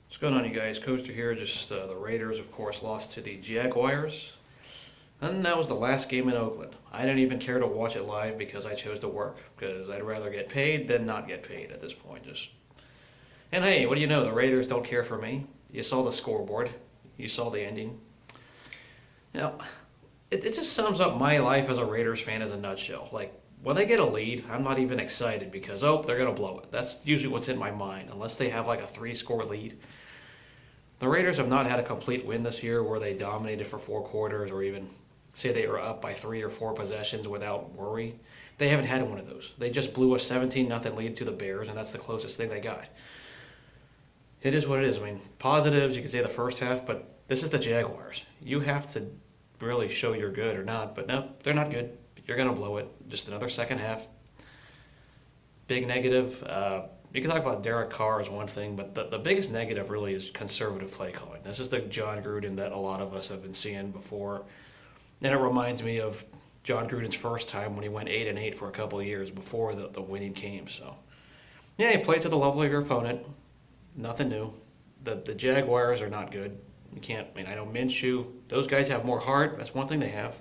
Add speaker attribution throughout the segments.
Speaker 1: What's going on, you guys? Coaster here. Just the Raiders, of course, lost to the Jaguars. And that was the last game in Oakland. I didn't even care to watch it live because I chose to work. Because I'd rather get paid than not get paid at this point. And hey, what do you know? The Raiders don't care for me. You saw the scoreboard. You saw the ending. You know, it just sums up my life as a Raiders fan as a nutshell. Like, when they get a lead, I'm not even excited because, oh, they're going to blow it. That's usually what's in my mind, unless they have like a 3-score lead. The Raiders have not had a complete win this year where they dominated for 4 quarters or even say they were up by 3 or 4 possessions without worry. They haven't had one of those. They just blew a 17-0 lead to the Bears, and that's the closest thing they got. It is what it is. I mean, positives, you could say the first half, but this is the Jaguars. You have to really show you're good or not, but no, they're not good. You're going to blow it. Just another second half. Big negative. You can talk about Derek Carr as one thing, but the biggest negative really is conservative play calling. This is the John Gruden that a lot of us have been seeing before. And it reminds me of John Gruden's first time when he went 8-8 for a couple of years before the winning came. So, yeah, you play to the level of your opponent. Nothing new. The Jaguars are not good. You can't. I mean, I know Minshew. Those guys have more heart. That's one thing they have.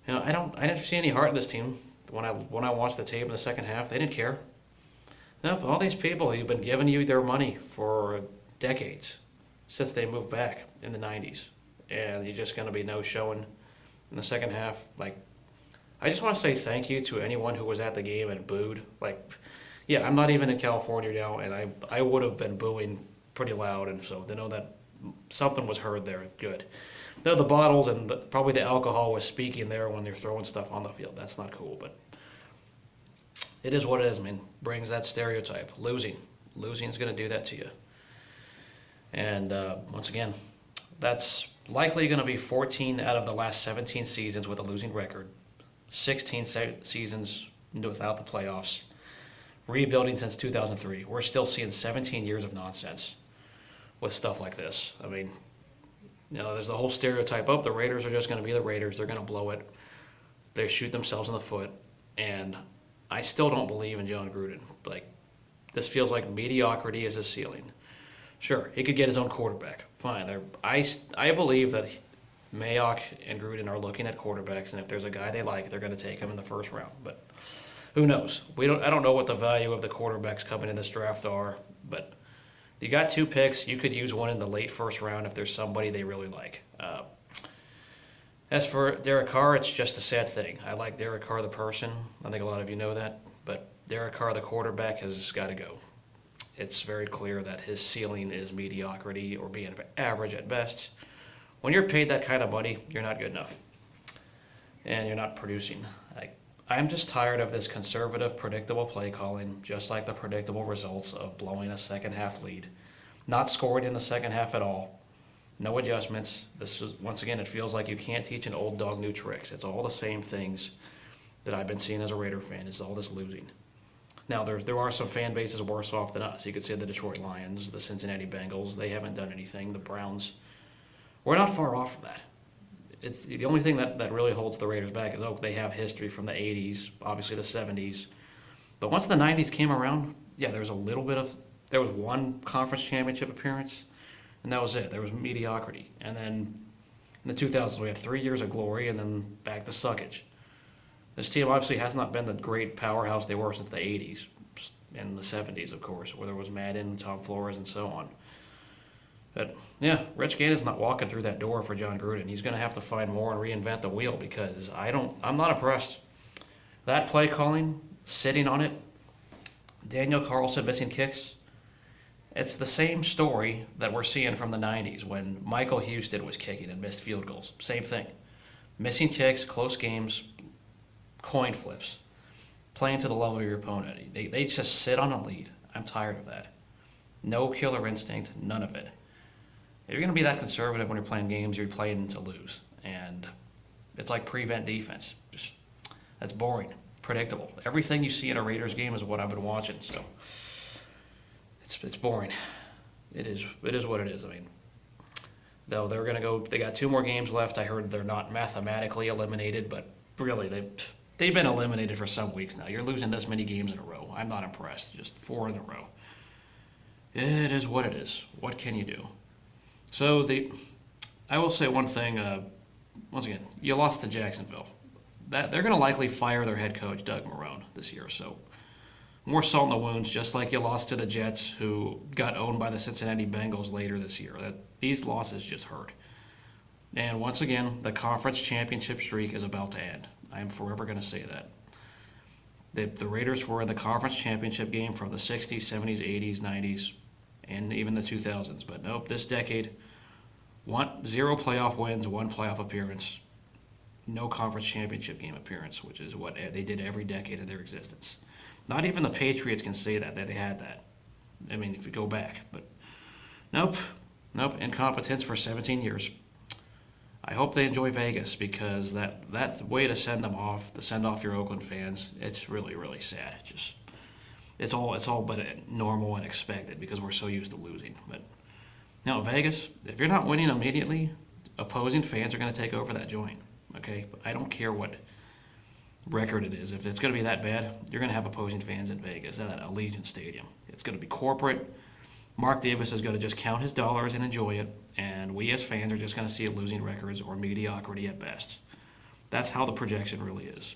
Speaker 1: You know, I didn't see any heart in this team when I watched the tape in the second half. They didn't care. No, all these people who've been giving you their money for decades since they moved back in the 90s, and you're just going to be no showing in the second half. Like, I just want to say thank you to anyone who was at the game and booed. Like, yeah, I'm not even in California now, and I would have been booing pretty loud, and so to know that something was heard there, good. No, the bottles and probably the alcohol was speaking there when they're throwing stuff on the field. That's not cool, but it is what it is. I mean, brings that stereotype. Losing is going to do that to you. And once again, that's likely going to be 14 out of the last 17 seasons with a losing record. 16 seasons without the playoffs. Rebuilding since 2003. We're still seeing 17 years of nonsense with stuff like this. I mean, you know, there's the whole stereotype of the Raiders are just going to be the Raiders. They're going to blow it. They shoot themselves in the foot. And I still don't believe in John Gruden. Like, this feels like mediocrity is his ceiling. Sure, he could get his own quarterback. Fine. I believe that Mayock and Gruden are looking at quarterbacks, and if there's a guy they like, they're going to take him in the first round. But who knows? I don't know what the value of the quarterbacks coming in this draft are, but you got 2 picks. You could use one in the late first round if there's somebody they really like. As for Derek Carr, it's just a sad thing. I like Derek Carr the person. I think a lot of you know that. But Derek Carr the quarterback has got to go. It's very clear that his ceiling is mediocrity or being average at best. When you're paid that kind of money, you're not good enough. And you're not producing. I'm just tired of this conservative, predictable play calling, just like the predictable results of blowing a second half lead. Not scoring in the second half at all. No adjustments. This is, once again, it feels like you can't teach an old dog new tricks. It's all the same things that I've been seeing as a Raider fan. It's all this losing. Now, there are some fan bases worse off than us. You could say the Detroit Lions, the Cincinnati Bengals. They haven't done anything. The Browns. We're not far off from that. It's the only thing that really holds the Raiders back is, they have history from the 80s, obviously the 70s. But once the 90s came around, yeah, there was one conference championship appearance, and that was it. There was mediocrity. And then in the 2000s, we had 3 years of glory and then back to suckage. This team obviously has not been the great powerhouse they were since the 80s and the 70s, of course, where there was Madden, Tom Flores, and so on. But, yeah, Rich Gannon's not walking through that door for John Gruden. He's going to have to find more and reinvent the wheel because I'm not impressed. That play calling, sitting on it, Daniel Carlson missing kicks, it's the same story that we're seeing from the 90s when Michael Houston was kicking and missed field goals. Same thing. Missing kicks, close games, coin flips, playing to the level of your opponent. They just sit on a lead. I'm tired of that. No killer instinct, none of it. If you're going to be that conservative when you're playing games, you're playing to lose. And it's like prevent defense. That's boring, predictable. Everything you see in a Raiders game is what I've been watching, so it's boring. It is what it is. I mean, though they're going to go, they got 2 more games left. I heard they're not mathematically eliminated, but really they've been eliminated for some weeks now. You're losing this many games in a row. I'm not impressed. Just 4 in a row. It is what it is. What can you do? So I will say one thing. Once again, you lost to Jacksonville. That they're going to likely fire their head coach Doug Marrone this year. So more salt in the wounds, just like you lost to the Jets, who got owned by the Cincinnati Bengals later this year. These losses just hurt. And once again, the conference championship streak is about to end. I am forever going to say that. The Raiders were in the conference championship game from the 60s, 70s, 80s, 90s, and even the 2000s. But nope, this decade, 0 playoff wins, 1 playoff appearance, no conference championship game appearance, which is what they did every decade of their existence. Not even the Patriots can say that they had that. I mean, if you go back. But nope, incompetence for 17 years. I hope they enjoy Vegas, because that way to send them off, to send off your Oakland fans, it's really, really sad. It's all but normal and expected, because we're so used to losing. But now Vegas, if you're not winning immediately, opposing fans are going to take over that joint. Okay, I don't care what record it is. If it's going to be that bad, you're going to have opposing fans in Vegas at Allegiant Stadium. It's going to be corporate. Mark Davis is going to just count his dollars and enjoy it, and we as fans are just going to see losing records or mediocrity at best. That's how the projection really is.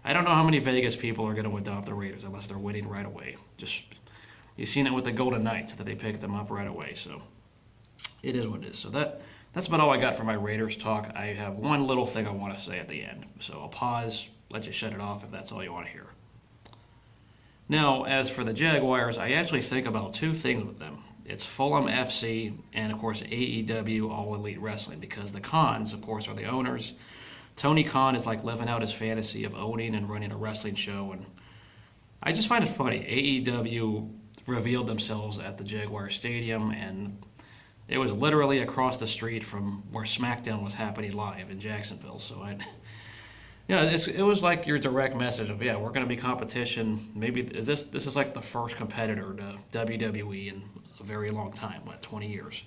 Speaker 1: I don't know how many Vegas people are going to adopt the Raiders unless they're winning right away. You've seen it with the Golden Knights, that they picked them up right away. So it is what it is. So that's about all I got for my Raiders talk. I have one little thing I want to say at the end. So I'll pause, let you shut it off if that's all you want to hear. Now, as for the Jaguars, I actually think about two things with them. It's Fulham FC and, of course, AEW, All Elite Wrestling, because the Khans, of course, are the owners. Tony Khan is like living out his fantasy of owning and running a wrestling show, and I just find it funny. AEW revealed themselves at the Jaguar Stadium, and it was literally across the street from where SmackDown was happening live in Jacksonville. So it was like your direct message of, we're going to be competition. Maybe this is like the first competitor to WWE in a very long time, 20 years.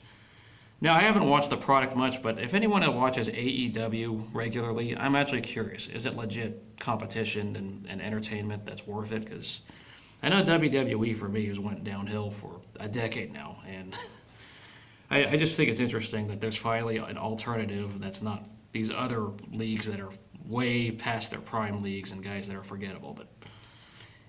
Speaker 1: Now, I haven't watched the product much, but if anyone watches AEW regularly, I'm actually curious. Is it legit competition and entertainment that's worth it? Because I know WWE for me has went downhill for a decade now, and I just think it's interesting that there's finally an alternative that's not these other leagues that are way past their prime leagues and guys that are forgettable. But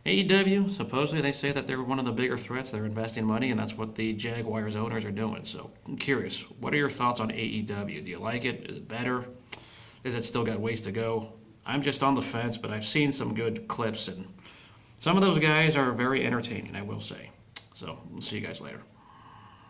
Speaker 1: AEW, supposedly they say that they're one of the bigger threats. They're investing money, and that's what the Jaguars owners are doing. So I'm curious, what are your thoughts on AEW? Do you like it? Is it better? Is it still got ways to go? I'm just on the fence, but I've seen some good clips, and some of those guys are very entertaining, I will say. So we'll see you guys later.